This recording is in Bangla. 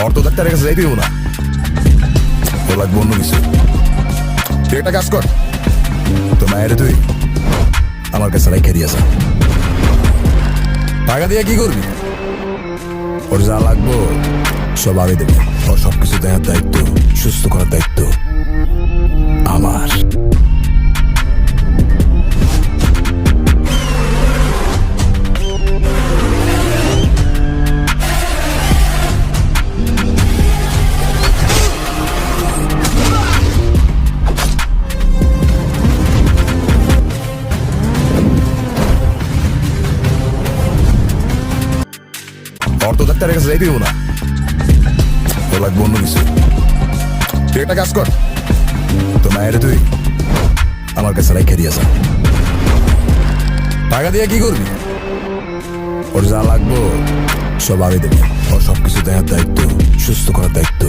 অর্থ ডাক্তারের কাছে যাইতেই না, তো লাগবে অন্য কিছু। তুই একটা কাজ কর, তো মায়ের তুই আমার কাছে রাইখা দিয়েছ, টাকা দিয়ে কি করবি? ওর যা লাগবো সব আমি দেবো। ওর সবকিছু দেওয়ার দায়িত্ব, সুস্থ করার দায়িত্ব আমার। অর্থ ডাক্তারের কাছে যাইতেই না, তো লাগবে অন্য কিছু। তুই একটা কাজ কর, তো মায়ের তুই আমার কাছে রাইখা দিয়েছ, টাকা দিয়ে কি করবি? ওর যা লাগবো সব আমি দেবো। ওর সবকিছু দেওয়ার দায়িত্ব, সুস্থ করার দায়িত্ব